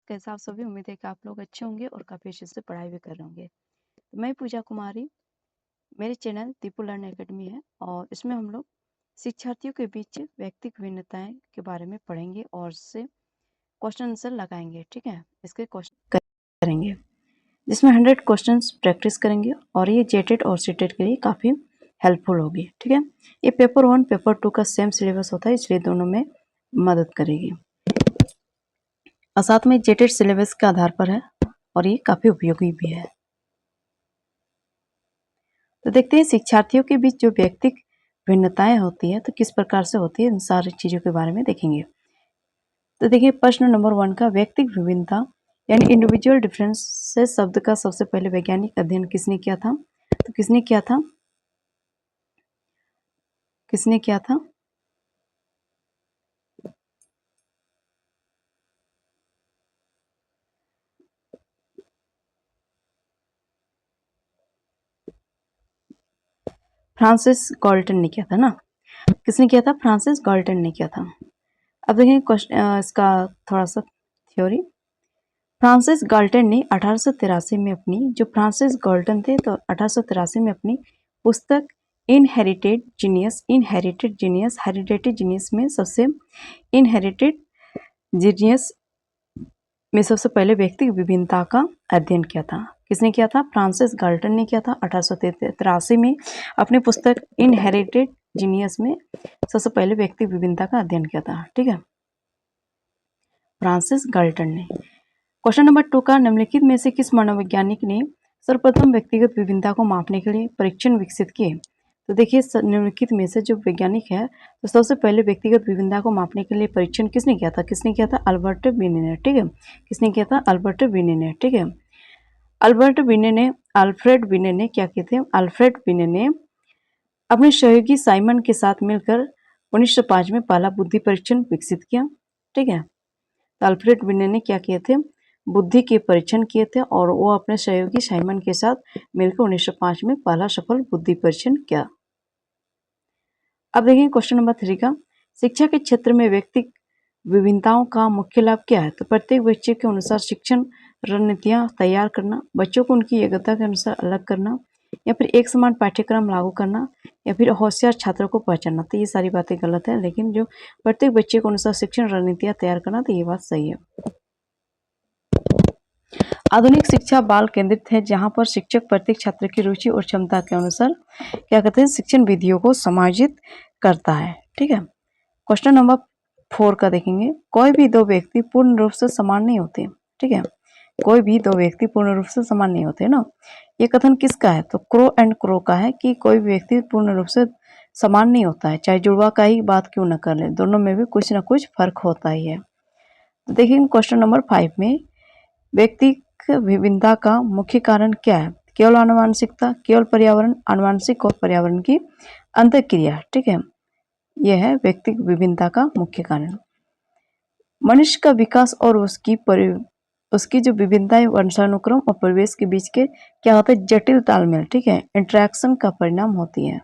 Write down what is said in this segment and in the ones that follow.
कैसे आप सभी? उम्मीद है कि आप लोग अच्छे होंगे और काफ़ी अच्छे से पढ़ाई भी कर रहे होंगे। तो मैं पूजा कुमारी, मेरे चैनल दीपू लर्न एकेडमी है और इसमें हम लोग शिक्षार्थियों के बीच व्यक्तिगत भिन्नताएं के बारे में पढ़ेंगे और उससे क्वेश्चन आंसर लगाएंगे। ठीक है, इसके क्वेश्चन करेंगे जिसमें 100 क्वेश्चंस प्रैक्टिस करेंगे और ये जेटेड और सीटेड के लिए काफ़ी हेल्पफुल होगी। ठीक है, ये पेपर 1 पेपर 2 का सेम सिलेबस होता है, इसलिए दोनों में मदद करेगी और साथ में जेटेड सिलेबस के आधार पर है और ये काफ़ी उपयोगी भी है। तो देखते हैं शिक्षार्थियों के बीच जो व्यक्तिगत भिन्नताएं होती है तो किस प्रकार से होती है, इन सारी चीज़ों के बारे में देखेंगे। तो देखिए प्रश्न नंबर 1 का व्यक्तिगत विभिन्नता यानी इंडिविजुअल डिफरेंसेस शब्द का सबसे पहले वैज्ञानिक अध्ययन किसने किया था? तो किसने किया था? किसने किया था? फ्रांसिस गाल्टन ने किया था ना। किसने किया था? फ्रांसिस गाल्टन ने किया था। अब देखें क्वेश्चन इसका थोड़ा सा थ्योरी। फ्रांसिस गाल्टन ने 1883 में अपनी जो फ्रांसिस गाल्टन थे तो 1883 में अपनी पुस्तक इनहेरिटेड जीनियस हेरिडेटरी जीनियस में सबसे इनहेरिटेड जीनियस में सबसे पहले व्यक्तिगत विभिन्नता का अध्ययन किया था। किसने किया था? फ्रांसिस गाल्टन ने किया था 1883 में अपनी पुस्तक इनहेरिटेड जीनियस में सबसे पहले व्यक्तिगत विभिन्नता का अध्ययन किया था। ठीक है, फ्रांसिस गाल्टन ने। क्वेश्चन नंबर 2 का निम्नलिखित में से किस मनोवैज्ञानिक ने सर्वप्रथम व्यक्तिगत विभिन्नता को मापने के लिए परीक्षण विकसित किए? तो देखिए निम्नलिखित में से जो वैज्ञानिक है तो सबसे पहले व्यक्तिगत विभिन्नता को मापने के लिए परीक्षण किसने किया था? किसने किया था? अल्बर्ट बीने ने। ठीक है, किसने किया था? अल्बर्ट बीने ने। ठीक है, अल्फ्रेड बीने ने क्या किए थे? अल्फ्रेड बीने ने अपने सहयोगी साइमन के साथ मिलकर 1905 में पहला बुद्धि परीक्षण विकसित किया। ठीक है, तो अल्फ्रेड बीने ने क्या किए थे? बुद्धि के परीक्षण किए थे और वो अपने सहयोगी साइमन के साथ मिलकर 1905 में पहला सफल बुद्धि परीक्षण किया। अब देखिए क्वेश्चन नंबर 3 का शिक्षा के क्षेत्र में व्यक्तिगत विभिन्नताओं का मुख्य लाभ क्या है? तो प्रत्येक बच्चे के अनुसार शिक्षण रणनीतियाँ तैयार करना, बच्चों को उनकी योग्यता के अनुसार अलग करना, या फिर एक समान पाठ्यक्रम लागू करना, या फिर होशियार छात्रों को पहचानना। तो ये सारी बातें गलत है, लेकिन जो प्रत्येक बच्चे के अनुसार शिक्षण रणनीतियाँ तैयार करना, तो ये बात सही है। आधुनिक शिक्षा बाल केंद्रित है, जहाँ पर शिक्षक प्रत्येक छात्र की रुचि और क्षमता के अनुसार क्या कहते हैं, शिक्षण विधियों को समायोजित करता है। ठीक है, क्वेश्चन नंबर 4 का देखेंगे। कोई भी दो व्यक्ति पूर्ण रूप से समान नहीं होते। ठीक है, कोई भी दो व्यक्ति पूर्ण रूप से समान नहीं होते ना। ये कथन किसका है? तो क्रो एंड क्रो का है कि कोई भी व्यक्ति पूर्ण रूप से समान नहीं होता है, चाहे जुड़वा का ही बात क्यों न कर ले, दोनों में भी कुछ ना कुछ फर्क होता ही है। तो देखिए क्वेश्चन नंबर 5 में व्यक्तिगत विभिन्नता का मुख्य कारण क्या है? केवल आनुवंशिकता, केवल पर्यावरण, आनुवंशिक और पर्यावरण की अंतःक्रिया। ठीक है, यह है व्यक्तिगत विभिन्नता का मुख्य कारण। मनुष्य का विकास और उसकी जो विभिन्नताएं वंशानुक्रम और परिवेश के बीच के क्या होता है? जटिल तालमेल, ठीक है, इंटरेक्शन का परिणाम होती है।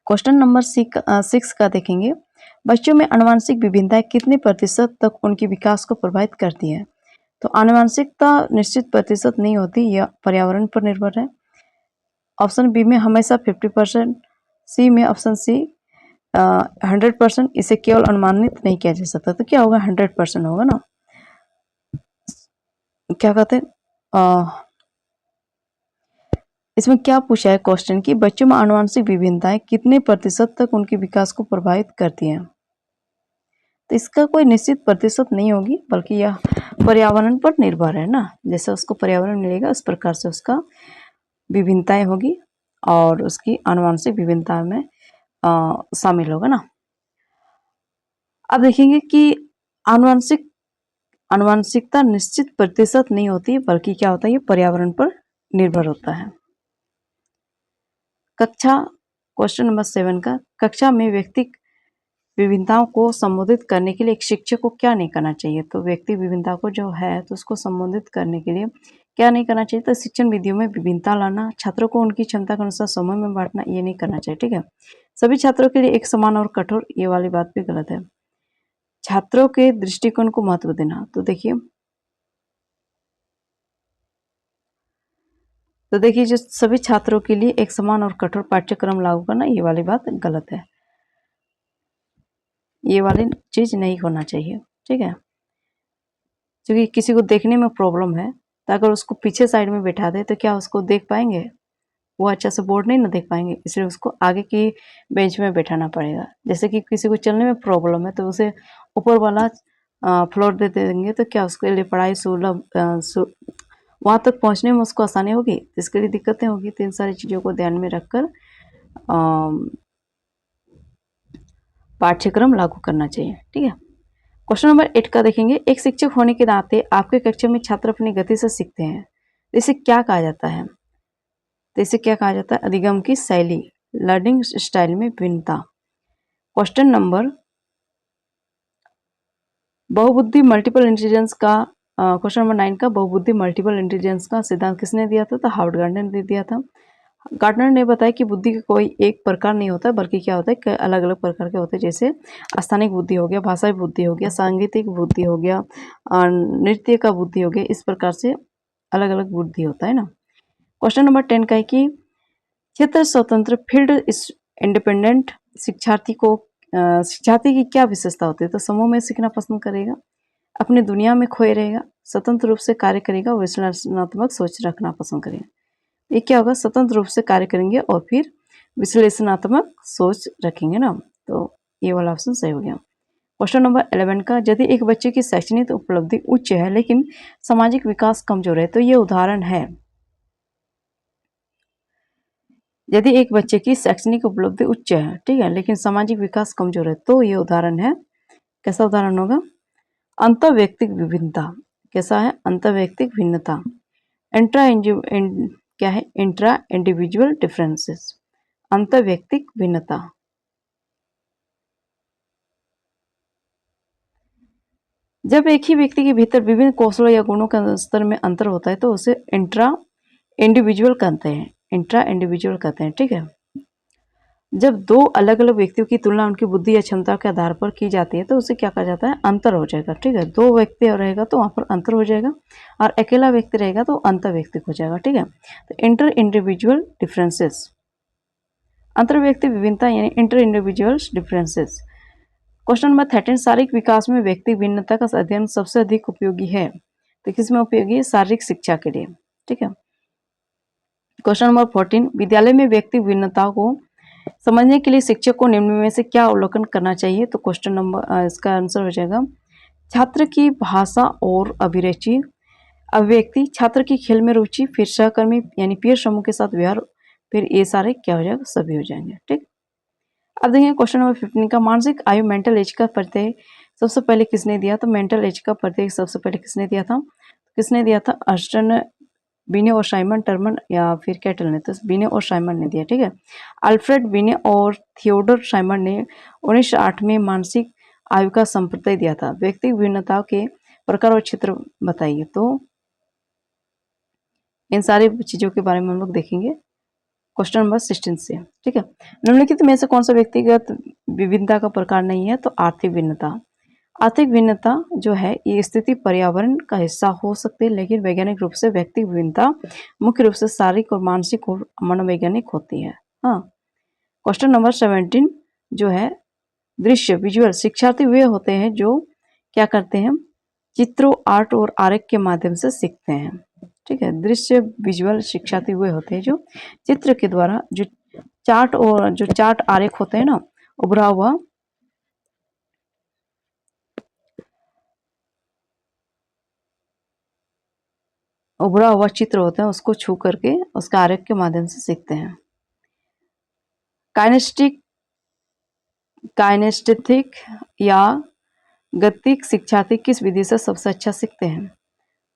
क्वेश्चन नंबर 6 का देखेंगे। बच्चों में आनुवंशिक विभिन्नताएं कितने प्रतिशत तक उनके विकास को प्रभावित करती है? तो आनुवंशिकता निश्चित प्रतिशत नहीं होती, यह पर्यावरण पर निर्भर है। ऑप्शन बी में हमेशा 50%, सी में ऑप्शन सी 100%, इसे केवल अनुमानित नहीं किया जा सकता। तो क्या होगा? 100% होगा ना। क्या कहते हैं, इसमें क्या पूछा है क्वेश्चन कि बच्चों में आनुवंशिक विभिन्नताएं कितने प्रतिशत तक उनके विकास को प्रभावित करती हैं? तो इसका कोई निश्चित प्रतिशत नहीं होगी, बल्कि यह पर्यावरण पर निर्भर है ना। जैसे उसको पर्यावरण मिलेगा उस प्रकार से उसका विभिन्नताएं होगी और उसकी आनुवंशिक विभिन्नता में शामिल होगा ना। अब देखेंगे कि आनुवंशिकता निश्चित प्रतिशत नहीं होती, बल्कि क्या होता है? ये पर्यावरण पर निर्भर होता है। क्वेश्चन नंबर 7 का कक्षा में व्यक्तिगत विभिन्नताओं को संबोधित करने के लिए एक शिक्षक को क्या नहीं करना चाहिए? तो व्यक्तिगत विभिन्नता को जो है तो उसको संबोधित करने के लिए क्या नहीं करना चाहिए? तो शिक्षण विधियों में विभिन्नता लाना, छात्रों को उनकी क्षमता के अनुसार समूह में बांटना, ये नहीं करना चाहिए। ठीक है, सभी छात्रों के लिए एक समान और कठोर, ये वाली बात भी गलत है। छात्रों के दृष्टिकोण को महत्व देना। तो देखिए जो सभी छात्रों के लिए एक समान और कठोर पाठ्यक्रम लागू करना, ये वाली बात गलत है, ये वाली चीज नहीं होना चाहिए। ठीक है, क्योंकि किसी को देखने में प्रॉब्लम है तो अगर उसको पीछे साइड में बैठा दे तो क्या उसको देख पाएंगे? वो अच्छा से बोर्ड नहीं ना देख पाएंगे, इसलिए उसको आगे की बेंच में बैठाना पड़ेगा। जैसे कि किसी को चलने में प्रॉब्लम है तो उसे ऊपर वाला फ्लोर दे देंगे तो क्या उसके लिए पढ़ाई सुलभ वहाँ तक पहुँचने में उसको आसानी होगी? इसके लिए दिक्कतें होगी। तो इन सारी चीज़ों को ध्यान में रखकर पाठ्यक्रम लागू करना चाहिए। ठीक है, क्वेश्चन नंबर 8 का देखेंगे। एक शिक्षक होने के नाते आपके कक्षा में छात्र अपनी गति से सीखते हैं, इसे क्या कहा जाता है? तो इसे क्या कहा जाता है? अधिगम की शैली, लर्निंग स्टाइल में भिन्नता। क्वेश्चन नंबर बहुबुद्धि मल्टीपल इंटेलिजेंस का क्वेश्चन नंबर 9 का बहुबुद्धि मल्टीपल इंटेलिजेंस का सिद्धांत किसने दिया था? तो हार्वर्ड गार्डनर ने दिया था। गार्डनर ने बताया कि बुद्धि का कोई एक प्रकार नहीं होता, बल्कि क्या होता है कि अलग अलग प्रकार के होते हैं। जैसे स्थानिक बुद्धि हो गया, भाषाई बुद्धि हो गया, सांगीतिक बुद्धि हो गया, नृत्य का बुद्धि हो गया, इस प्रकार से अलग अलग बुद्धि होता है ना। क्वेश्चन नंबर 10 का है कि क्षेत्र स्वतंत्र फील्ड इंडिपेंडेंट शिक्षार्थी की क्या विशेषता होती है? तो समूह में सीखना पसंद करेगा, अपनी दुनिया में खोए रहेगा, स्वतंत्र रूप से कार्य करेगा, विश्लेषणात्मक सोच रखना पसंद करेगा। ये क्या होगा? स्वतंत्र रूप से कार्य करेंगे और फिर विश्लेषणात्मक सोच रखेंगे ना। तो ये वाला ऑप्शन सही हो गया। क्वेश्चन नंबर 11 का, यदि एक बच्चे की शैक्षणिक उपलब्धि उच्च है लेकिन सामाजिक विकास कमजोर है तो ये उदाहरण है। यदि एक बच्चे की शैक्षणिक उपलब्धि उच्च है, ठीक है, लेकिन सामाजिक विकास कमजोर है तो ये उदाहरण है। कैसा उदाहरण होगा? अंतर्वैयक्तिक विभिन्नता। कैसा है? अंतर्वैयक्तिक भिन्नता। क्या है? इंट्रा इंडिविजुअल डिफरेंसेस, अंतर्वैयक्तिक भिन्नता। जब एक ही व्यक्ति के भीतर विभिन्न कौशलों या गुणों के स्तर में अंतर होता है तो उसे इंट्रा इंडिविजुअल कहते हैं, इंट्रा इंडिविजुअल कहते हैं। ठीक है, जब दो अलग अलग व्यक्तियों की तुलना उनकी बुद्धि या क्षमता के आधार पर की जाती है तो उसे क्या कहा जाता है? अंतर हो जाएगा। ठीक है, दो व्यक्ति रहेगा तो वहाँ पर अंतर हो जाएगा, और अकेला व्यक्ति रहेगा तो अंतर व्यक्ति हो जाएगा। ठीक है, तो इंटर इंडिविजुअल डिफरेंसेस, अंतर व्यक्ति विभिन्नता यानी inter individuals differences. Question number 13, शारीरिक विकास में व्यक्ति भिन्नता का अध्ययन सबसे अधिक उपयोगी है, तो किसमें उपयोगी है? शारीरिक शिक्षा के लिए। ठीक है, क्वेश्चन नंबर 14, विद्यालय में व्यक्ति भिन्नताओं को समझने के लिए शिक्षक को निम्न में से क्या अवलोकन करना चाहिए? तो क्वेश्चन नंबर इसका आंसर हो जाएगा छात्र की भाषा और अभिरुचि, अभिव्यक्ति, छात्र की खेल में रुचि, फिर सहकर्मी यानी पीयर समूह के साथ व्यवहार, फिर ये सारे क्या हो जाएगा? सभी हो जाएंगे। ठीक, अब देखिए क्वेश्चन नंबर 15 का, मानसिक आयु मेंटल एज का परिचय सबसे पहले किसने दिया? तो मेंटल एज का परिचय सबसे पहले किसने दिया था? किसने दिया था? अर्स्टन, बिने और साइमन टर्मन या फिर कैटल ने? तो बिने और साइमन ने दिया। ठीक है, अल्फ्रेड बिने और थियोडोर साइमन ने 1908 में मानसिक आयु का संप्रदाय दिया था। व्यक्तिगत भिन्नताओं के प्रकार और क्षेत्र बताइए। तो इन सारी चीजों के बारे में हम लोग देखेंगे क्वेश्चन नंबर 16 से। ठीक है, निम्नलिखित में से कौन सा व्यक्तिगत विभिन्नता का प्रकार नहीं है? तो आर्थिक भिन्नता। आर्थिक भिन्नता जो है ये स्थिति पर्यावरण का हिस्सा हो सकती है, लेकिन वैज्ञानिक रूप से व्यक्तिगत भिन्नता मुख्य रूप से शारीरिक और मानसिक और मनोवैज्ञानिक होती है। हाँ, क्वेश्चन नंबर 17 जो है दृश्य विजुअल, शिक्षार्थी वे होते हैं जो क्या करते हैं? चित्रों, आर्ट और आरेख के माध्यम से सीखते हैं। ठीक है, दृश्य विजुअल शिक्षार्थी हुए होते हैं जो चित्र के द्वारा, जो चार्ट आरेख होते हैं ना, उभरा हुआ चित्र होता है उसको छू करके उसका आरेख के माध्यम से सीखते हैं। काइनेस्टेटिक या गतिक शिक्षार्थी किस विधि से सबसे अच्छा सीखते हैं?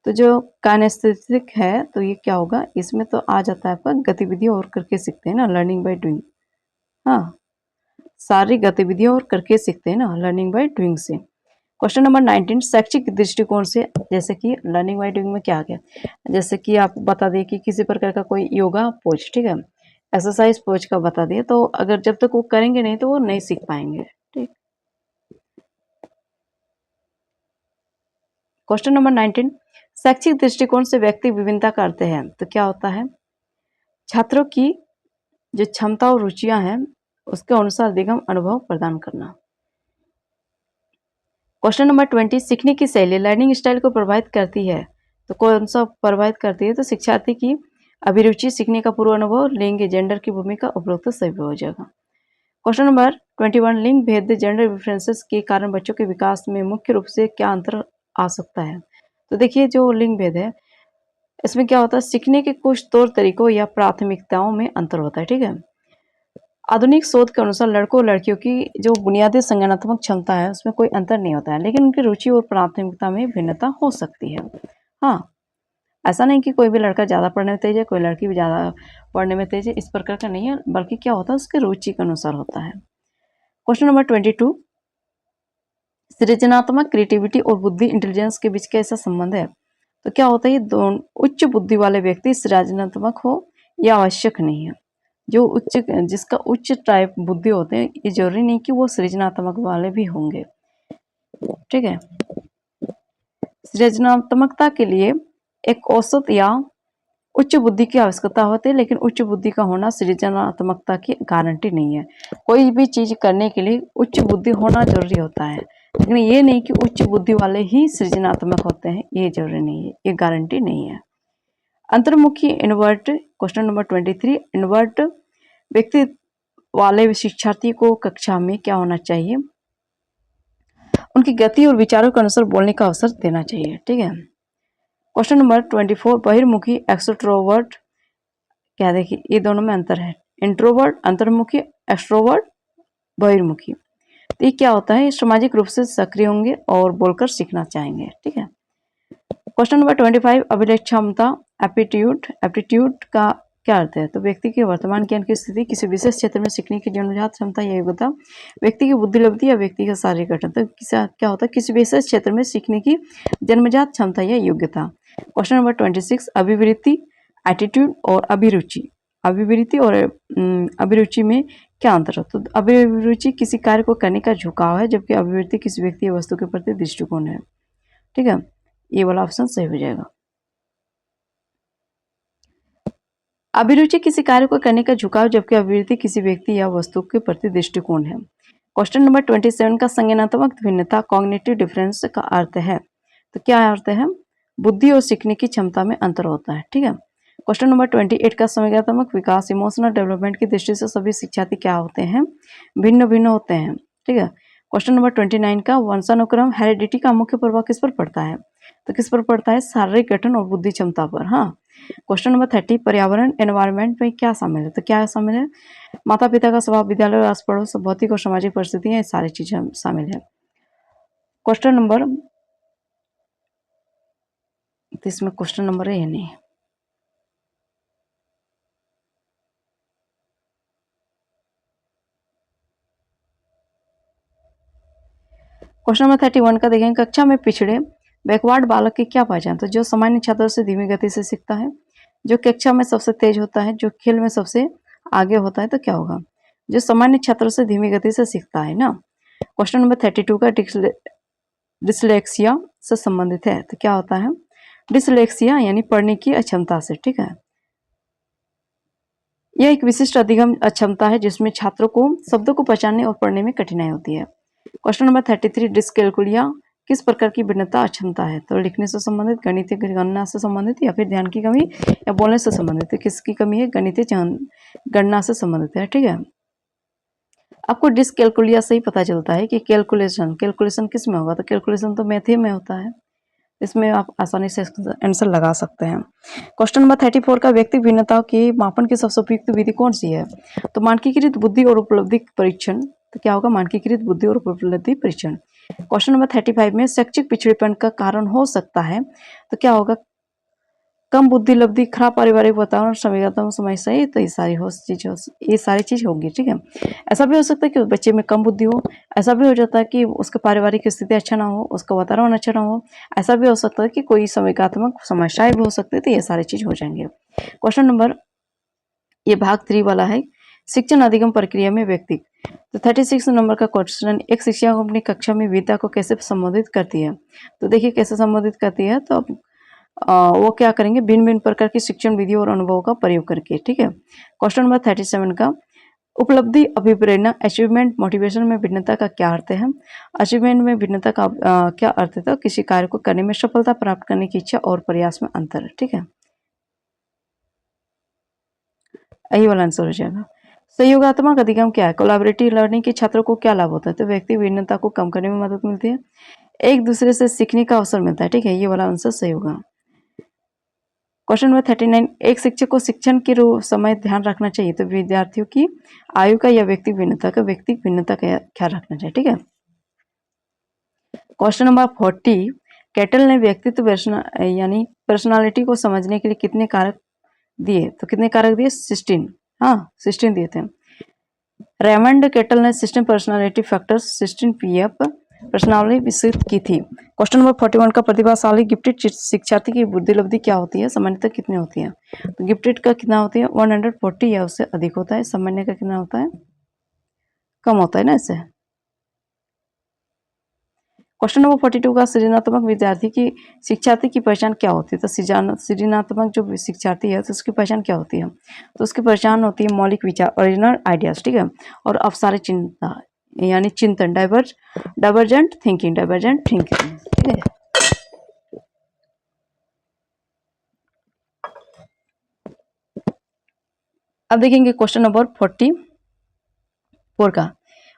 तो जो काइनेस्थेटिक है तो ये क्या होगा? इसमें तो आ जाता है आपका गतिविधियों और करके सीखते हैं ना, लर्निंग बाय डूइंग। हाँ, सारी गतिविधियों और करके सीखते हैं ना, लर्निंग बाय डूइंग से। क्वेश्चन नंबर 19, शैक्षिक दृष्टिकोण से, जैसे कि लर्निंग बाय डूइंग में क्या आ गया? जैसे कि आप बता दें कि किसी प्रकार का कोई योगा पोज, ठीक है, एक्सरसाइज पोज का बता दिए, तो अगर जब तक वो करेंगे नहीं तो वो नहीं सीख पाएंगे। ठीक, क्वेश्चन नंबर 19, शैक्षिक दृष्टिकोण से व्यक्ति विभिन्नता करते हैं तो क्या होता है? छात्रों की जो क्षमता और रुचियां हैं उसके अनुसार दिगम अनुभव प्रदान करना। क्वेश्चन नंबर 20, सीखने की शैली लर्निंग स्टाइल को प्रभावित करती है तो कौन सा प्रभावित करती है? तो शिक्षार्थी की अभिरुचि, सीखने का पूर्व अनुभव, लिंग, जेंडर की भूमिका, उपरोक्त सही हो जाएगा। क्वेश्चन नंबर 21, लिंग भेद, जेंडर डिफरेंसेस के कारण बच्चों के विकास में मुख्य रूप से क्या अंतर आ सकता है? तो देखिए जो लिंग भेद है इसमें क्या होता है, सीखने के कुछ तौर तरीकों या प्राथमिकताओं में अंतर होता है। ठीक है, आधुनिक शोध के अनुसार लड़कों और लड़कियों की जो बुनियादी संज्ञानात्मक क्षमता है उसमें कोई अंतर नहीं होता है, लेकिन उनकी रुचि और प्राथमिकता में भिन्नता हो सकती है। हाँ, ऐसा नहीं कि कोई भी लड़का ज़्यादा पढ़ने में तेज है, कोई लड़की भी ज़्यादा पढ़ने में तेज है, इस प्रकार का नहीं है, बल्कि क्या होता है उसकी रुचि के अनुसार होता है। क्वेश्चन नंबर 22, सृजनात्मक क्रिएटिविटी और बुद्धि इंटेलिजेंस के बीच कैसा संबंध है? तो क्या होता है, ये दोनों उच्च बुद्धि वाले व्यक्ति सृजनात्मक हो यह आवश्यक नहीं है। जो जिसका उच्च टाइप बुद्धि होते हैं ये जरूरी नहीं कि वो सृजनात्मक वाले भी होंगे। ठीक है, सृजनात्मकता के लिए एक औसत या उच्च बुद्धि की आवश्यकता होती है, लेकिन उच्च बुद्धि का होना सृजनात्मकता की गारंटी नहीं है। कोई भी चीज करने के लिए उच्च बुद्धि होना जरूरी होता है, लेकिन ये नहीं कि उच्च बुद्धि वाले ही सृजनात्मक होते हैं, ये जरूरी नहीं है, ये गारंटी नहीं है। अंतर्मुखी इन्वर्ट, क्वेश्चन नंबर 23, इन्वर्ट व्यक्ति वाले शिक्षार्थी को कक्षा में क्या होना चाहिए? उनकी गति और विचारों के अनुसार बोलने का अवसर देना चाहिए। ठीक है, क्वेश्चन नंबर 24, बहिर्मुखी एक्सट्रोवर्ट, क्या देखिए ये दोनों में अंतर है। इंट्रोवर्ट अंतर्मुखी, एक्सट्रोवर्ट बहिर्मुखी। तो ये क्या होता है, सामाजिक रूप से सक्रिय होंगे और बोलकर सीखना चाहेंगे। ठीक है, क्वेश्चन नंबर 25, अभिलेख क्षमता एप्टीट्यूड का क्या अर्थ है? तो व्यक्ति के वर्तमान ज्ञान की स्थिति, किसी विशेष क्षेत्र में सीखने की जन्मजात क्षमता या योग्यता, व्यक्ति की बुद्धिलब्धि या व्यक्ति का शारीरिक गठन। तो क्या होता है, किसी विशेष क्षेत्र में सीखने की जन्मजात क्षमता या योग्यता। क्वेश्चन नंबर 26, अभिवृत्ति, एटीट्यूड और अभिरुचि। अभिवृत्ति और अभिरुचि में क्या अंतर है? तो अभिरुचि किसी कार्य को करने का झुकाव है, जबकि अभिवृत्ति किसी व्यक्ति या वस्तु के प्रति दृष्टिकोण है। ठीक है, ये वाला ऑप्शन सही हो जाएगा। अभिरुचि किसी कार्य को करने का झुकाव, जबकि अभिवृत्ति किसी व्यक्ति या वस्तु के प्रति दृष्टिकोण है। क्वेश्चन नंबर 27 का संज्ञानात्मक भिन्नता, कॉग्निटिव डिफरेंस का अर्थ है। तो क्या अर्थ है? बुद्धि और सीखने की क्षमता में अंतर होता है। ठीक है, क्वेश्चन नंबर 28 का संज्ञानात्मक विकास, इमोशनल डेवलपमेंट की दृष्टि से सभी शिक्षार्थी क्या होते हैं? भिन्न भिन्न होते हैं। ठीक है, क्वेश्चन नंबर 29 का वंशानुक्रम, हेरिडिटी का मुख्य प्रभाव किस पर पड़ता है? तो किस पर पड़ता है? शारीरिक गठन और बुद्धि क्षमता पर। हाँ, क्वेश्चन नंबर 30, पर्यावरण एनवायरनमेंट में क्या शामिल है? तो क्या शामिल है? माता पिता का स्वभाव, विद्यालय और आस पड़ोस, भौतिक और सामाजिक परिस्थितियां, ये सारी चीजें शामिल है। क्वेश्चन नंबर, तो इसमें क्वेश्चन नंबर है या नहीं? क्वेश्चन नंबर 31 का देखेंगे, कक्षा में पिछड़े बैकवर्ड बालक की क्या पहचान? तो जो सामान्य छात्रों से धीमी गति से सीखता है, जो कक्षा में सबसे तेज होता है, जो खेल में सबसे आगे होता है। तो क्या होगा? जो सामान्य छात्रों से धीमी गति से सीखता है ना। क्वेश्चन नंबर 32 का डिसलेक्सिया से संबंधित है। तो क्या होता है? डिसलेक्सिया यानी पढ़ने की अक्षमता से। ठीक है, यह एक विशिष्ट अधिगम अक्षमता है जिसमें छात्रों को शब्दों को पहचानने और पढ़ने में कठिनाई होती है। क्वेश्चन नंबर 33, डिस्कैलकुलिया किस प्रकार की भिन्नता अक्षमता है? तो लिखने से संबंधित, गणितीय गणना से संबंधित, या फिर ध्यान की कमी या बोलने से संबंधित। तो किसकी कमी है? गणितीय गणना से संबंधित है। ठीक है, आपको डिस्कैलकुलिया से ही पता चलता है कि कैलकुलेशन किस में होगा? तो कैलकुलेशन तो मैथ में होता है, इसमें आप आसानी से आंसर लगा सकते हैं। क्वेश्चन नंबर 34 का व्यक्ति भिन्नताओं के मापन की सबसे उपयुक्त विधि कौन सी है? तो मानकीकृत बुद्धि और उपलब्धि परीक्षण। तो क्या होगा? मानकीकृत बुद्धि और उपलब्धि परीक्षण। क्वेश्चन नंबर 35 में शैक्षिक पिछड़ेपन का कारण हो सकता है। तो क्या होगा? कम बुद्धि लब्धि, खराब पारिवारिक वातावरण, संवेदनात्मक समस्या, तो ये सारी चीज होगी। ठीक है, ऐसा भी हो सकता है कि बच्चे में कम बुद्धि हो, ऐसा भी हो जाता है कि उसका पारिवारिक स्थिति अच्छा ना हो, उसका वातावरण अच्छा ना हो, ऐसा भी हो सकता है कि कोई संवेदनात्मक समस्याएं भी हो सकती है। तो ये सारी चीज हो जाएंगे। क्वेश्चन नंबर, ये भाग 3 वाला है, शिक्षण अधिगम प्रक्रिया में व्यक्ति। तो 36 नंबर का क्वेश्चन, एक शिक्षक अपनी कक्षा में विद्या को कैसे संबोधित करती है। तो देखिए कैसे संबोधित करती है, तो वो क्या करेंगे, भिन्न भिन्न प्रकार की शिक्षण विधियों और अनुभवों का प्रयोग करके। ठीक है। क्वेश्चन नंबर 37 का, उपलब्धि, अभिप्रेरणा, अचीवमेंट, मोटिवेशन में भिन्नता का क्या अर्थ है। अचीवमेंट में भिन्नता का क्या अर्थ है, तो किसी कार्य को करने में सफलता प्राप्त करने की इच्छा और प्रयास में अंतर। ठीक है, यही वाला आंसर हो जाएगा। सहयोगात्मक अधिगम क्या है, कोलैबोरेटिव लर्निंग के छात्रों को क्या लाभ होता है, तो व्यक्ति भिन्नता को कम करने में मदद मिलती है, एक दूसरे से सीखने का अवसर मिलता है। ठीक है, ये वाला आंसर सही होगा। क्वेश्चन नंबर 39, एक शिक्षक को शिक्षण के समय ध्यान रखना चाहिए, तो विद्यार्थियों की आयु का या व्यक्तिगत भिन्नता का, व्यक्तिगत भिन्नता का ख्याल रखना चाहिए। ठीक है। क्वेश्चन नंबर 40, कैटल ने व्यक्तित्व यानी पर्सनालिटी को समझने के लिए कितने कारक दिए, तो कितने कारक दिए, 16। हाँ 16 दिए थे। रेमंड कैटल ने 16 पर्सनालिटी फैक्टर्स 16 पीएफ पर्सनालिटी विकसित की थी। क्वेश्चन नंबर 41 का, प्रतिभाशाली गिफ्टेड शिक्षार्थी की बुद्धि लब्धि क्या होती है, सामान्यतः कितनी होती है, तो गिफ्टेड का कितना होती है, 140 या उससे अधिक होता है। सामान्य का कितना होता है, कम होता है ना इससे। क्वेश्चन नंबर 42 का, सृजनात्मक विद्यार्थी की शिक्षार्थी की पहचान क्या होती है, तो सृजनात्मक जो शिक्षार्थी है तो उसकी पहचान क्या होती है, तो उसकी पहचान होती है मौलिक विचार, ओरिजिनल आइडियाज। ठीक है, और अपसारी चिंता यानी चिंतन, डाइवर्जेंट थिंकिंग। ठीक है। अब देखेंगे क्वेश्चन नंबर 44 का,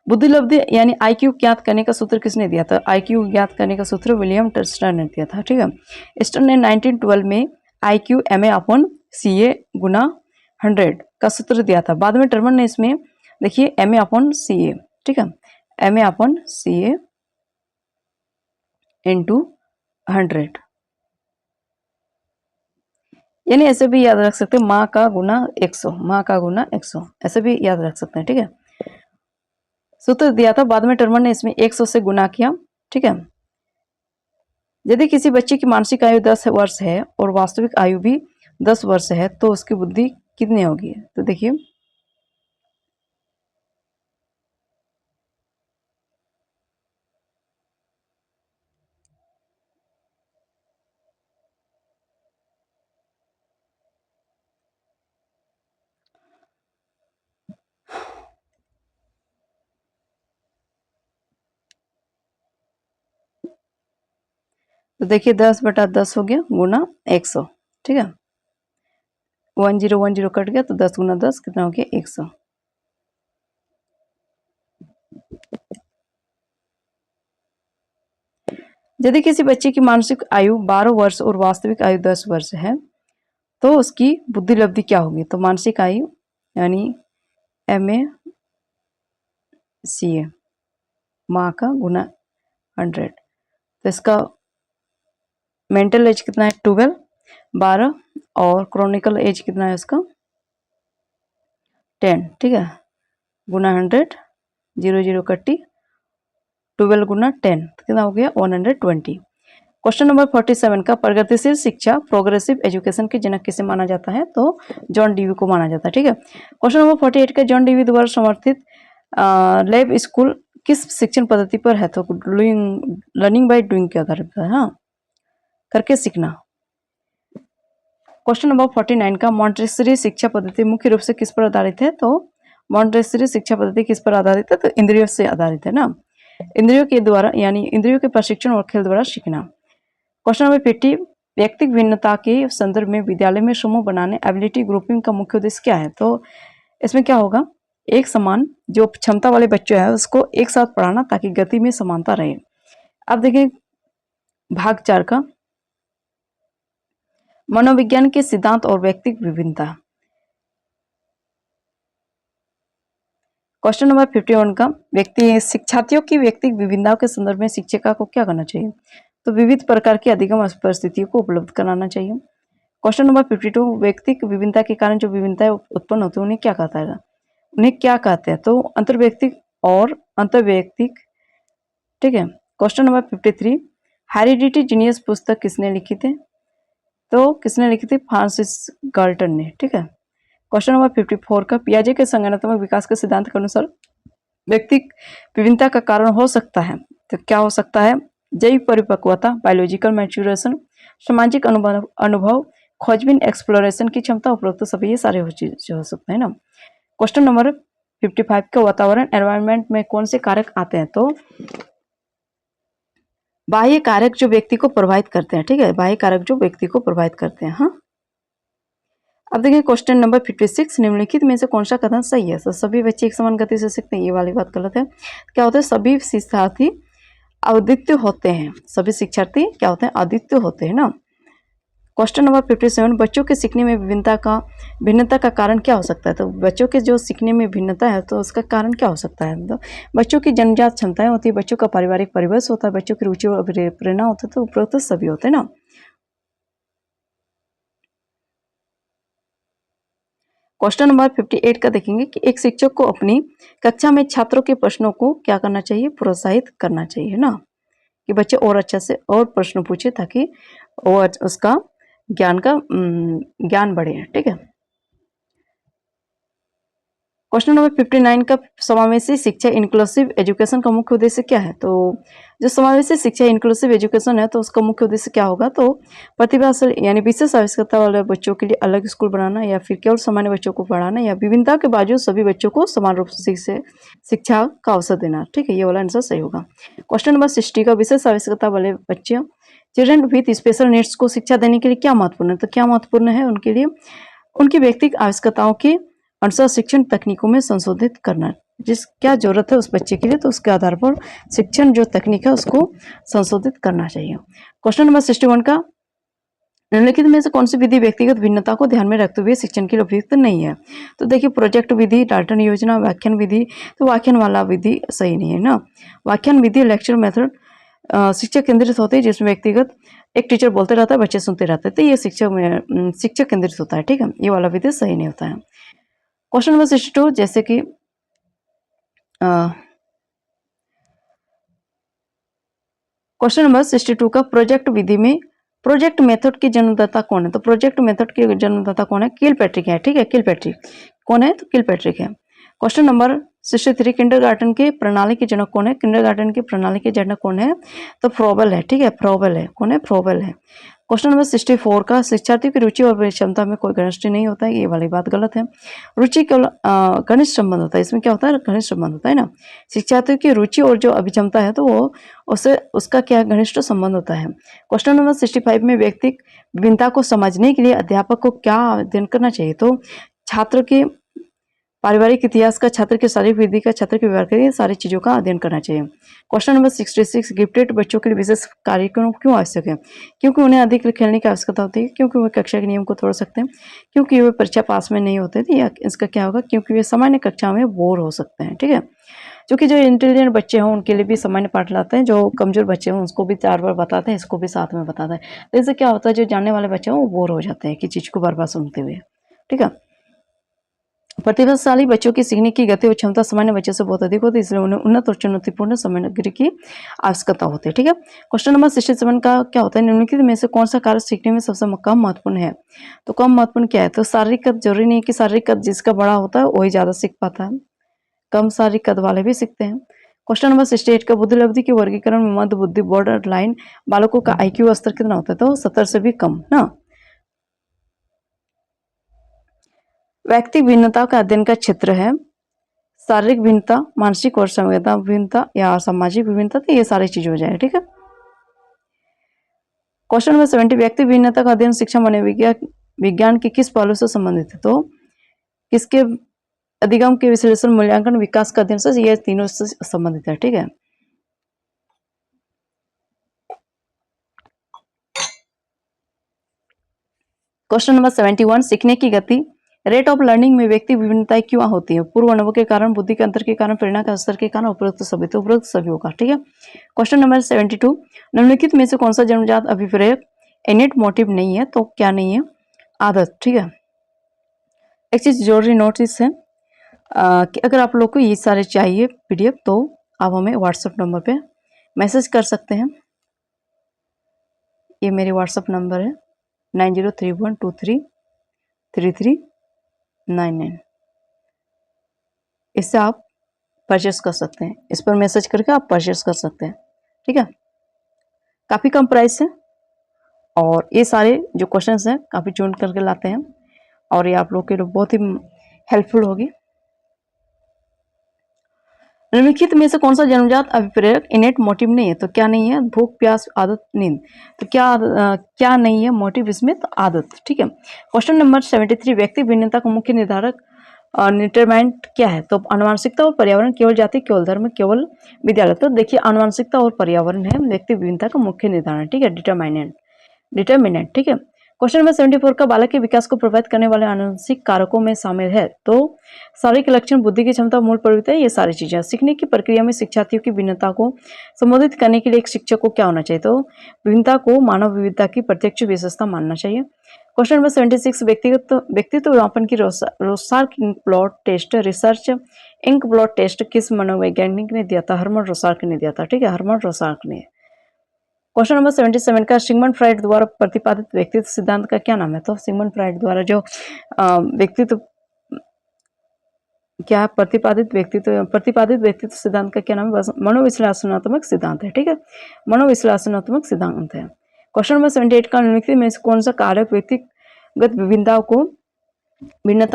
बुद्धिलब्धि यानी आईक्यू ज्ञात करने का सूत्र किसने दिया था, आईक्यू ज्ञात करने का सूत्र विलियम स्टर ने दिया था। ठीक है, स्टर ने 1912 में आईक्यू MA अपॉन CA गुना 100 का सूत्र दिया था। बाद में टर्मन ने इसमें देखिए MA अपॉन CA, ठीक है, MA अपॉन CA इंटू 100, यानी ऐसे भी याद रख सकते हैं, माँ का गुना 100, माँ का गुना 100, ऐसे भी याद रख सकते हैं। ठीक है, सूत्र दिया था, बाद में टर्मन ने इसमें 100 से गुना किया। ठीक है, यदि किसी बच्चे की मानसिक आयु 10 वर्ष है और वास्तविक आयु भी 10 वर्ष है तो उसकी बुद्धि कितनी होगी, तो देखिए तो देखिए 10/10 हो गया गुना 100। ठीक है, 1010 कट गया तो 10 गुना 10 कितना हो गया 100। यदि किसी बच्चे की मानसिक आयु 12 वर्ष और वास्तविक आयु 10 वर्ष है तो उसकी बुद्धि लब्धि क्या होगी, तो मानसिक आयु यानी MA CA माँ का गुना 100, तो इसका मेंटल एज कितना है 12 और क्रॉनिकल एज कितना है उसका 10। ठीक है, गुना 100, 0 कट्टी 12 गुना 10 तो कितना हो गया 120। क्वेश्चन नंबर 47 का, प्रगतिशील शिक्षा प्रोग्रेसिव एजुकेशन के जनक किसे माना जाता है, तो जॉन डीवी को माना जाता है। ठीक है, क्वेश्चन नंबर 48 का, जॉन डीवी द्वारा समर्थित लैब स्कूल किस शिक्षण पद्धति पर है, तो लर्निंग बाय डूइंग के आधार पर, हाँ करके सीखना। क्वेश्चन नंबर 49 का, मॉन्टेसरी शिक्षा पद्धति मुख्य रूप से किस पर आधारित है, तो मॉन्टेसरी शिक्षा पद्धति किस पर आधारित है, तो इंद्रियों से आधारित है ना, इंद्रियों के द्वारा यानी इंद्रियों के प्रशिक्षण और खेल द्वारा सीखना। क्वेश्चन नंबर 50, व्यक्तिगत भिन्नता के संदर्भ में विद्यालय में समूह बनाने एबिलिटी ग्रुपिंग का मुख्य उद्देश्य क्या है, तो इसमें क्या होगा, एक समान जो क्षमता वाले बच्चे हैं उसको एक साथ पढ़ाना ताकि गति में समानता रहे। अब देखिए भाग 4 का, मनोविज्ञान के सिद्धांत और व्यक्तिगत विभिन्नता। क्वेश्चन नंबर 51 का, शिक्षार्थियों की व्यक्तिगत विभिन्नताओं के संदर्भ में शिक्षिका को क्या करना चाहिए, तो विविध प्रकार की अधिगम परिस्थितियों को उपलब्ध कराना चाहिए। क्वेश्चन नंबर 52, व्यक्तिगत विभिन्नता के कारण जो विभिन्नताएं उत्पन्न होती है उन्हें क्या कहता है, उन्हें क्या कहते हैं, तो अंतर्व्यक्तिक और अंतर्वैयक्तिक। ठीक है, क्वेश्चन नंबर 53, हेरिडिटी जीनियस पुस्तक किसने लिखी थी, तो किसने लिखी थी, फ्रांसिस गाल्टन ने। ठीक है, क्वेश्चन नंबर 54 का पियाजे के संज्ञानात्मक विकास के सिद्धांत के अनुसार व्यक्तिक विभिन्नता का कारण हो सकता है, तो क्या हो सकता है? जैविक परिपक्वता, बायोलॉजिकल मैच्योरेशन, सामाजिक अनुभव, खोजबीन एक्सप्लोरेशन की क्षमता, उपरोक्त सभी ये सारे हो सकते हैं ना। क्वेश्चन नंबर 55 का वातावरण एनवायरनमेंट में कौन से कारक आते हैं? तो बाह्य कारक जो व्यक्ति को प्रभावित करते हैं, ठीक है, बाह्य कारक जो व्यक्ति को प्रभावित करते हैं। हाँ, अब देखिए क्वेश्चन नंबर 56, निम्नलिखित में से कौन सा कथन सही है? तो सभी बच्चे एक समान गति से सीखते हैं, ये वाली बात गलत है। क्या होता है? सभी शिक्षार्थी अद्वितीय होते हैं, सभी शिक्षार्थी क्या होते हैं? अद्वितीय होते हैं ना। क्वेश्चन नंबर 57, बच्चों के सीखने में भिन्नता का कारण क्या हो सकता है? तो बच्चों के जो सीखने में भिन्नता है तो उसका कारण क्या हो सकता है? तो बच्चों की जन्मजात क्षमताएं होती है, बच्चों का पारिवारिक परिवेश होता है, बच्चों की रुचि और प्रेरणा होता है, तो उपरोक्त सभी होते हैं ना। क्वेश्चन नंबर 58 का देखेंगे कि एक शिक्षक को अपनी कक्षा में छात्रों के प्रश्नों को क्या करना चाहिए? प्रोत्साहित करना चाहिए ना, कि बच्चे और अच्छा से और प्रश्न पूछे ताकि वो उसका ज्ञान बढ़े। ठीक है। क्वेश्चन नंबर 59 का समावेशी शिक्षा इंक्लूसिव एजुकेशन का मुख्य उद्देश्य क्या है? तो जो समावेशी शिक्षा इंक्लूसिव एजुकेशन है तो उसका मुख्य उद्देश्य क्या होगा? तो प्रतिभाशाली यानी विशेष आवश्यकता वाले बच्चों के लिए अलग स्कूल बनाना, या फिर केवल सामान्य बच्चों को पढ़ाना, या विभिन्नता के बावजूद सभी बच्चों को समान रूप से शिक्षा का अवसर देना। ठीक है, ये वाला आंसर सही होगा। क्वेश्चन नंबर 60 का विशेष आवश्यकता वाले बच्चे चिल्ड्रन विथ स्पेशल नीड्स को शिक्षा देने के लिए क्या महत्वपूर्ण है? तो क्या महत्वपूर्ण है उनके लिए? उनकी व्यक्तिगत आवश्यकताओं के अनुसार शिक्षण तकनीकों में संशोधित करना, जिस क्या जरूरत है उस बच्चे के लिए, तो उसके आधार पर शिक्षण जो तकनीक है उसको संशोधित करना चाहिए। क्वेश्चन नंबर 61 का निम्नलिखित में से कौन सी विधि व्यक्तिगत भिन्नता को ध्यान में रखते हुए शिक्षण के लिए उपयुक्त नहीं है? तो देखिए प्रोजेक्ट विधि, डाल्टन योजना, व्याख्यान विधि, तो व्याख्यान वाला विधि सही नहीं है ना। व्याख्यान विधि लेक्चर मेथड शिक्षक केंद्रित होते हैं, जिसमें व्यक्तिगत एक टीचर बोलते रहता है, बच्चे सुनते रहते हैं, तो ये शिक्षक केंद्रित होता है। ठीक है, ये वाला विधि सही नहीं होता है। क्वेश्चन नंबर 62, जैसे कि क्वेश्चन नंबर 62 का प्रोजेक्ट विधि में प्रोजेक्ट मेथड की जन्मदाता कौन है? तो प्रोजेक्ट मेथड की जन्मदाता कौन है? किलपैट्रिक है। ठीक है, किलपैट्रिक कौन है? तो किलपैट्रिक है। क्वेश्चन नंबर 63, किंडरगार्टन के प्रणाली के जनक कौन है? किंडरगार्टन की प्रणाली के जनक कौन है? तो फ्रोबेल है। ठीक है, फ्रोबेल है। कौन है? फ्रोबेल है। क्वेश्चन नंबर 64 का शिक्षार्थी की रुचि और क्षमता में कोई घनिष्ठ नहीं होता है, ये वाली बात गलत है। रुचि केवल घनिष्ठ संबंध होता है, इसमें क्या होता है? घनिष्ठ संबंध होता है ना। शिक्षार्थी की रुचि और जो अभिक्षमता है तो वो उसका क्या घनिष्ठ संबंध होता है। क्वेश्चन नंबर 65 में व्यक्तिक भिन्नता को समझने के लिए अध्यापक को क्या अध्ययन करना चाहिए? तो छात्र के पारिवारिक इतिहास का, छात्र की शारीरिक वृद्धि का, छात्र के व्यवहार का, ये सारी चीजों का अध्ययन करना चाहिए। क्वेश्चन नंबर 66, गिफ्टेड बच्चों के लिए विशेष कार्यक्रम क्यों आवश्यक है? क्योंकि उन्हें अधिक खेलने की आवश्यकता होती है, क्योंकि वे कक्षा के नियम को तोड़ सकते हैं, क्योंकि वे परीक्षा पास में नहीं होते थे, या इसका क्या होगा? क्योंकि वे सामान्य कक्षा में बोर हो सकते हैं। ठीक है, क्योंकि जो इंटेलिजेंट बच्चे हों उनके लिए भी सामान्य पाठ लाते हैं, जो कमजोर बच्चे हों उसको भी 4 बार बताते हैं, इसको भी साथ में बताते हैं। तो इससे क्या होता है? जो जानने वाले बच्चे हों वो बोर हो जाते हैं कि चीज को बार बार सुनते हुए। ठीक है, प्रतिभाशाली बच्चों की सीखने की गति और क्षमता सामान्य बच्चों से बहुत अधिक होती है, इसलिए उन्हें उन्नत और चुनौतीपूर्ण सामग्री की आवश्यकता होती है। ठीक है, क्वेश्चन नंबर 67 का क्या होता है? निम्नलिखित में से कौन सा कार्य सीखने में सबसे कम महत्वपूर्ण है? तो कम महत्वपूर्ण क्या है? तो शारीरिक कद, जरूरी नहीं कि शारीरिक कद जिसका बड़ा होता है वही ज्यादा सीख पाता है, कम शारीरिक कद वाले भी सीखते हैं। क्वेश्चन नंबर 68 का बुद्धिलब्धि के वर्गीकरण में मध्य बुद्धि बॉर्डर लाइन बालकों का IQ स्तर कितना होता है? तो 70 से भी कम ना। व्यक्तिक भिन्नता का अध्ययन का क्षेत्र है शारीरिक भिन्नता, मानसिक और संवेदना भिन्नता, या सामाजिक भिन्नता, तो ये सारी चीजें हो जाए। ठीक है, क्वेश्चन नंबर 70, व्यक्ति भिन्नता का अध्ययन शिक्षा विज्ञान के किस पहलू से संबंधित है? तो किसके? अधिगम के विश्लेषण, मूल्यांकन, विकास का अध्ययन से, ये तीनों से संबंधित है। ठीक है, क्वेश्चन नंबर 71, सीखने की गति रेट ऑफ लर्निंग में व्यक्ति विभिन्नताएं क्यों होती है? पूर्व अनुभव के कारण, बुद्धि के अंतर के कारण, प्रेरणा के स्तर के कारण, उपरोक्त सभी। तो उपरोक्त सभी होगा। ठीक है, क्वेश्चन नंबर 72, निम्नलिखित में से कौन सा जन्मजात अभिप्रेरक इनेट मोटिव नहीं है? तो क्या नहीं है? आदत। ठीक है, एक चीज जरूरी नोटिस है कि अगर आप लोग को ये सारे चाहिए PDF तो आप हमें व्हाट्सएप नंबर पे मैसेज कर सकते हैं। ये मेरी व्हाट्सएप नंबर है 90312333 99। इससे आप परचेस कर सकते हैं, इस पर मैसेज करके आप परचेस कर सकते हैं। ठीक है, काफ़ी कम प्राइस है और ये सारे जो क्वेश्चंस हैं काफ़ी चुन करके लाते हैं और ये आप लोग के लिए बहुत ही हेल्पफुल होगी। निम्नलिखित में से कौन सा जन्मजात अभिप्रेरक इनेट मोटिव नहीं है? तो क्या नहीं है? भूख, प्यास, आदत, नींद। तो क्या नहीं है मोटिव इसमें? तो आदत। ठीक है, क्वेश्चन नंबर 73, व्यक्ति भिन्नता का मुख्य निर्धारक डिटरमाइंट क्या है? तो आनुवंशिकता और पर्यावरण, केवल जाति, केवल धर्म, केवल विद्यालय। तो देखिए आनुवंशिकता और पर्यावरण है व्यक्ति भिन्नता का मुख्य निर्धारण। ठीक है, डिटरमिनेंट। ठीक है, क्वेश्चन नंबर 74 का बालक के विकास को प्रभावित करने वाले आनुवंशिक कारकों में शामिल है? तो शारीरिक लक्षण, बुद्धि की क्षमता, मूल प्रवृत्ति, ये सारी चीजें। सीखने की प्रक्रिया में शिक्षार्थियों की भिन्नता को संबोधित करने के लिए एक शिक्षक को क्या होना चाहिए? तो भिन्नता को मानव विविधता की प्रत्यक्ष विशेषता मानना चाहिए। क्वेश्चन नंबर 76, व्यक्तित्व मापन की Rorschach blot test Rorschach ink blot test किस मनोवैज्ञानिक ने दिया था? हर्मन रोसार्क ने दिया था। ठीक है, हर्मन रोसार्क ने। क्वेश्चन नंबर 77 का सिगमंड फ्राइड द्वारा प्रतिपादित व्यक्तित्व सिद्धांत का क्या नाम है? तो सिगमंड फ्राइड द्वारा जो व्यक्तित्व क्या प्रतिपादित व्यक्तित्व सिद्धांत का क्या नाम है? मनोविश्लेषणात्मक सिद्धांत है। ठीक है, मनोविश्लेषणात्मक सिद्धांत है। क्वेश्चन नंबर 78 का निम्नलिखित में से कौन सा कारक व्यक्तिगत भिन्नता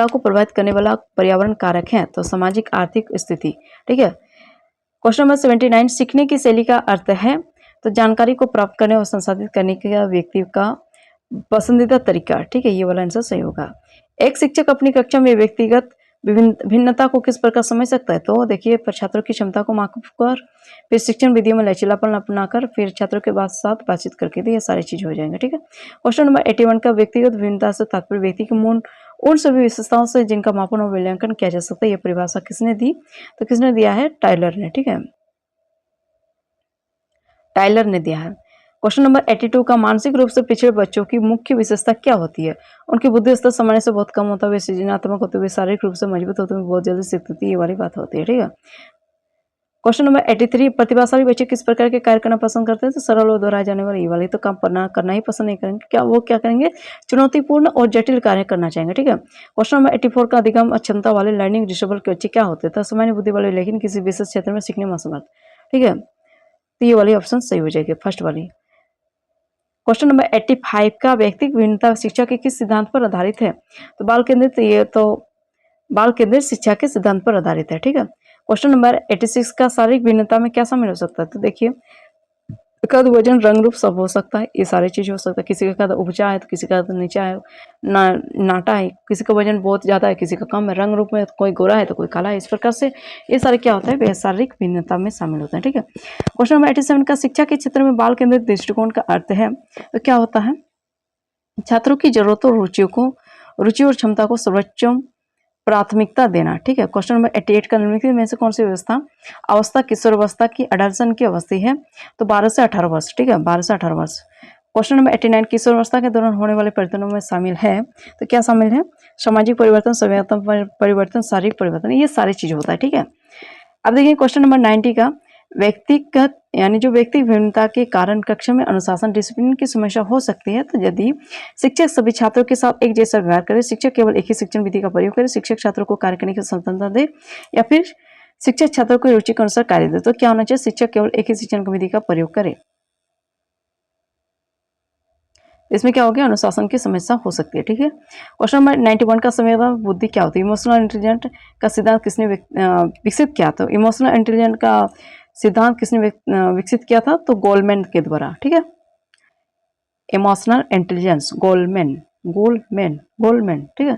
को प्रभावित करने वाला पर्यावरण कारक है? तो सामाजिक आर्थिक स्थिति। ठीक है, क्वेश्चन नंबर 79, सीखने की शैली का अर्थ है? तो जानकारी को प्राप्त करने और संसाधित करने का व्यक्ति का पसंदीदा तरीका। ठीक है, ये वाला आंसर सही होगा। एक शिक्षक अपनी कक्षा में व्यक्तिगत भिन्नता को किस प्रकार समझ सकता है? तो देखिए, छात्रों की क्षमता को माप कर, फिर शिक्षण विधियों में लचीलापन अपनाकर, फिर छात्रों के साथ बातचीत करके, तो ये सारी चीज हो जाएंगे। ठीक है, क्वेश्चन नंबर 81 का व्यक्तिगत भिन्नता से तात्पर्य व्यक्ति के मूल उन सभी विशेषताओं से जिनका मापन और मूल्यांकन किया जा सकता है। यह परिभाषा किसने दी? तो किसने दिया है? टाइलर ने। ठीक है, टाइलर ने दिया है। क्वेश्चन नंबर 82 का मानसिक रूप से पिछड़े बच्चों की मुख्य विशेषता क्या होती है? उनकी बुद्धि स्तर सामान्य से बहुत कम होता है, वे सृजनात्मक होते हुए शारीरिक रूप से मजबूत होते हुए बहुत जल्दी सीखते हैं, ये वाली बात होती है। ठीक है, क्वेश्चन नंबर 83, प्रतिभाशाली बच्चे किस प्रकार के कार्य करना पसंद करते हैं? तो सरल और दोहराए जाने वाले ये वाले तो काम करना ही पसंद नहीं करेंगे। क्या करेंगे? चुनौतीपूर्ण और जटिल कार्य करना चाहेंगे। ठीक है, क्वेश्चन नंबर 84 का अधिगम क्षमता वाले लर्निंग डिसेबल के बच्चे क्या होते हैं? तो सामान्य बुद्धि वाले लेकिन किसी विशेष क्षेत्र में सीखने में असमर्थ। ठीक है, तो ये वाली ऑप्शन सही हो जाएगी, फर्स्ट वाली। क्वेश्चन नंबर 85 का व्यक्तिगत भिन्नता शिक्षा के किस सिद्धांत पर आधारित है? तो बाल केंद्रित शिक्षा के सिद्धांत पर आधारित है। ठीक है, क्वेश्चन नंबर 86 का शारीरिक भिन्नता में क्या शामिल हो सकता है? तो देखिए, कद, वजन, रंग, रूप सब हो सकता है, ये सारी चीज हो सकता है। किसी का कद ऊंचा है तो किसी का कद नीचा है, नाटा है, किसी का वजन बहुत ज्यादा है, किसी का कम है, रंग रूप में कोई गोरा है तो कोई काला है। इस प्रकार से ये सारे क्या होता है? शारीरिक भिन्नता में शामिल होते हैं। ठीक है, क्वेश्चन नंबर 87 का शिक्षा के क्षेत्र में बाल केंद्रित दृष्टिकोण का अर्थ है? तो क्या होता है? छात्रों की जरूरतों, रुचि और क्षमता को सर्वोच्च प्राथमिकता देना। ठीक है, क्वेश्चन नंबर 88 का निम्नलिखित में से कौन सी अवस्था किशोरावस्था की अडल्सन की अवस्था है? तो 12 से 18 वर्ष। ठीक है, 12 से 18 वर्ष। क्वेश्चन नंबर 89, किशोरावस्था के दौरान होने वाले परिवर्तनों में शामिल है? तो क्या शामिल है? सामाजिक परिवर्तन, संवेदनात्मक परिवर्तन, शारीरिक परिवर्तन, ये सारी चीज होता है। ठीक है, अब देखिए क्वेश्चन नंबर 90 का व्यक्तिगत यानी जो व्यक्ति भिन्नता के कारण कक्षा में अनुशासन डिसिप्लिन की समस्या हो सकती है। तो यदि शिक्षक सभी छात्रों के साथ एक जैसा व्यवहार करे, शिक्षक केवल एक ही शिक्षण विधि का प्रयोग करे, शिक्षक छात्रों को कार्य करने की स्वतंत्रता दे, या फिर शिक्षक छात्रों को रुचि के अनुसार कार्य दे, तो क्या होना चाहिए? शिक्षक केवल एक ही शिक्षण विधि का प्रयोग करे। इसमें क्या हो गया? अनुशासन की समस्या हो सकती है। ठीक है, क्वेश्चन नंबर 91 का संवेदन बुद्धि क्या होती है? इमोशनल इंटेलिजेंट का सिद्धांत किसने विकसित किया था? इमोशनल इंटेलिजेंट का सिद्धांत किसने विकसित किया था? तो गोलमैन के द्वारा। ठीक है, इमोशनल इंटेलिजेंस, गोलमैन। ठीक है,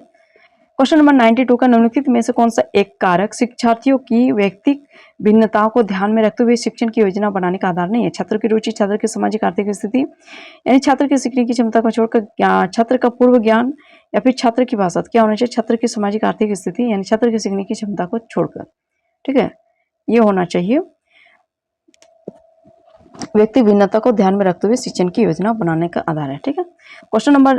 क्वेश्चन नंबर 92 का निम्नलिखित में से कौन सा एक कारक शिक्षार्थियों की व्यक्तिगत भिन्नताओं को ध्यान में रखते हुए शिक्षण की योजना बनाने का आधार नहीं है? छात्र की रुचि, छात्र की सामाजिक आर्थिक स्थिति, यानी छात्र की सीखने की क्षमता को छोड़कर छात्र का पूर्व ज्ञान, या फिर छात्र की भाषा। क्या होना चाहिए? छात्र की सामाजिक आर्थिक स्थिति यानी छात्र की सीखने की क्षमता को छोड़कर। ठीक है, ये होना चाहिए। व्यक्ति भिन्नता को ध्यान में रखते हुए शिक्षण की योजना बनाने का आधार है। ठीक है, क्वेश्चन नंबर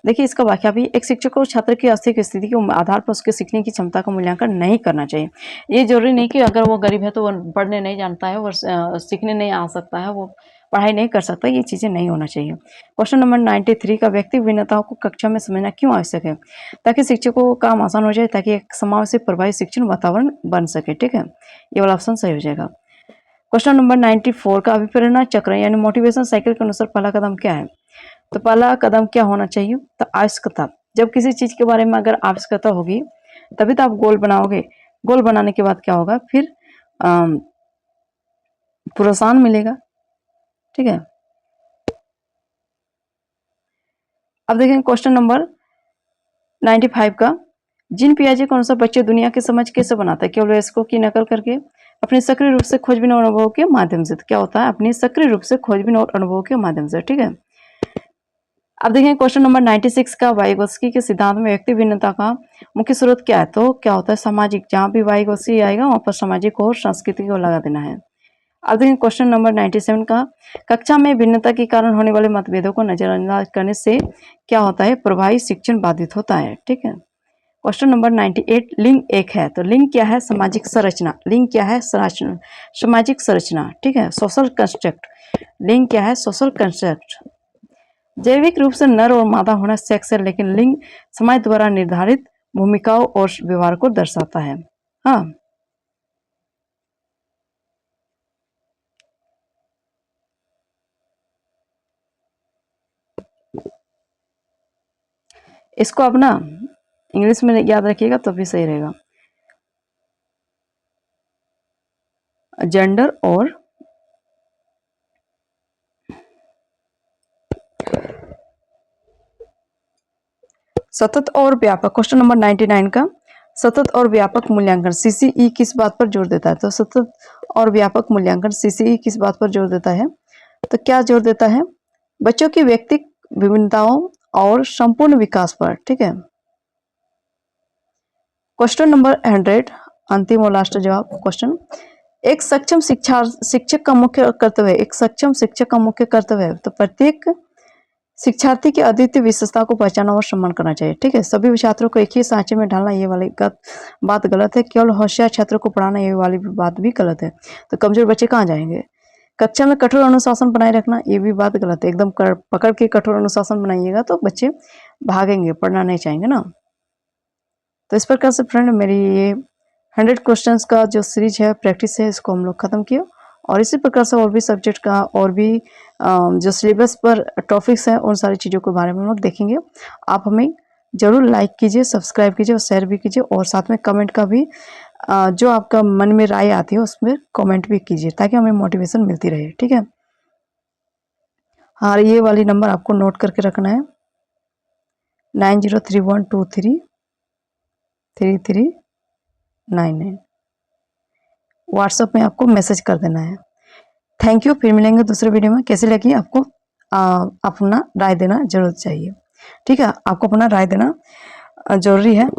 देखिए इसका व्याख्या भी, एक शिक्षक को छात्र की आर्थिक स्थिति के आधार पर उसके सीखने की क्षमता का मूल्यांकन नहीं करना चाहिए। ये जरूरी नहीं कि अगर वो गरीब है तो वो पढ़ने नहीं जानता है, वो सीखने नहीं आ सकता है, वो पढ़ाई नहीं कर सकता, ये चीज़ें नहीं होना चाहिए। क्वेश्चन नंबर 93 का व्यक्ति भिन्नताओं को कक्षा में समझना क्यों आवश्यक है? ताकि शिक्षकों को काम आसान हो जाए, ताकि एक समावेशी प्रभावी शिक्षण वातावरण बन सके। ठीक है, ये वाला ऑप्शन सही हो जाएगा। क्वेश्चन नंबर 94 का अभिप्रेरणा चक्र यानी मोटिवेशन साइकिल के अनुसार पहला कदम क्या है? तो पहला कदम क्या होना चाहिए? तो आवश्यकता। जब किसी चीज के बारे में अगर आवश्यकता होगी तभी तो आप गोल बनाओगे। गोल बनाने के बाद क्या होगा? फिर प्रोत्साहन मिलेगा। ठीक है, अब देखेंगे क्वेश्चन नंबर 95 का। जिन पियाजे के अनुसार बच्चे दुनिया की समझ कैसे बनाते हैं? केवल वयस्कों की नकल करके, अपने सक्रिय रूप से खोजबीन और अनुभव के माध्यम से। तो क्या होता है? अपनी सक्रिय रूप से खोजबीन और अनुभव के माध्यम से। ठीक है, अब देखें क्वेश्चन नंबर 96 का। वाइगोत्स्की के सिद्धांत में व्यक्ति भिन्नता का मुख्य स्रोत क्या है? तो क्या होता है? सामाजिक। जहां भी वाइगोत्स्की आएगा वहां पर सामाजिक और संस्कृति को लगा देना है। अब देखें क्वेश्चन नंबर 97 का। कक्षा में भिन्नता के कारण होने वाले मतभेदों को नजरअंदाज करने से क्या होता है? प्रभावी शिक्षण बाधित होता है। ठीक है, क्वेश्चन नंबर 98। लिंग एक है, तो लिंग क्या है? सामाजिक संरचना। लिंग क्या है? संरचना, सामाजिक संरचना। ठीक है, सोशल कंस्ट्रक्ट। लिंग क्या है? Social construct. जैविक रूप से नर और मादा होना सेक्स है, लेकिन लिंग समाज द्वारा निर्धारित भूमिकाओं और व्यवहार को दर्शाता है। हाँ, इसको आप ना इंग्लिश में याद रखिएगा तो भी सही रहेगा। जेंडर और सतत और व्यापक। क्वेश्चन नंबर 99 का। सतत और व्यापक मूल्यांकन सीसीई किस बात पर जोर देता है? तो सतत और व्यापक मूल्यांकन सीसीई किस बात पर जोर देता है? तो क्या जोर देता है? बच्चों की व्यक्तिगत विभिन्नताओं और संपूर्ण विकास पर। ठीक है, क्वेश्चन नंबर 100, अंतिम और लास्ट जवाब क्वेश्चन। एक सक्षम शिक्षक का मुख्य कर्तव्य है। एक सक्षम शिक्षक का मुख्य कर्तव्य है, तो प्रत्येक शिक्षार्थी की अद्वितीय विशेषता को पहचाना और सम्मान करना चाहिए। ठीक है, सभी छात्रों को एक ही सांचे में ढालना ये वाली बात गलत है। केवल होशियार छात्रों को पढ़ाना ये वाली बात भी गलत है। तो कमजोर बच्चे कहाँ जाएंगे? कक्षा में कठोर अनुशासन बनाए रखना ये भी बात गलत है। एकदम पकड़ के कठोर अनुशासन बनाइएगा तो बच्चे भागेंगे, पढ़ना नहीं चाहेंगे ना। तो इस प्रकार से फ्रेंड मेरी ये 100 क्वेश्चंस का जो सीरीज है, प्रैक्टिस है, इसको हम लोग खत्म किया। और इसी प्रकार से और भी सब्जेक्ट का और भी जो सिलेबस पर टॉपिक्स हैं उन सारी चीज़ों के बारे में हम लोग देखेंगे। आप हमें ज़रूर लाइक कीजिए, सब्सक्राइब कीजिए और शेयर भी कीजिए, और साथ में कमेंट का भी जो आपका मन में राय आती है उसमें कमेंट भी कीजिए ताकि हमें मोटिवेशन मिलती रहे। ठीक है, हाँ, ये वाली नंबर आपको नोट करके रखना है, 9031233399। व्हाट्सएप में आपको मैसेज कर देना है। थैंक यू, फिर मिलेंगे दूसरे वीडियो में। कैसे लगी आपको? अपना राय देना जरूर चाहिए। ठीक है, आपको अपना राय देना जरूरी है।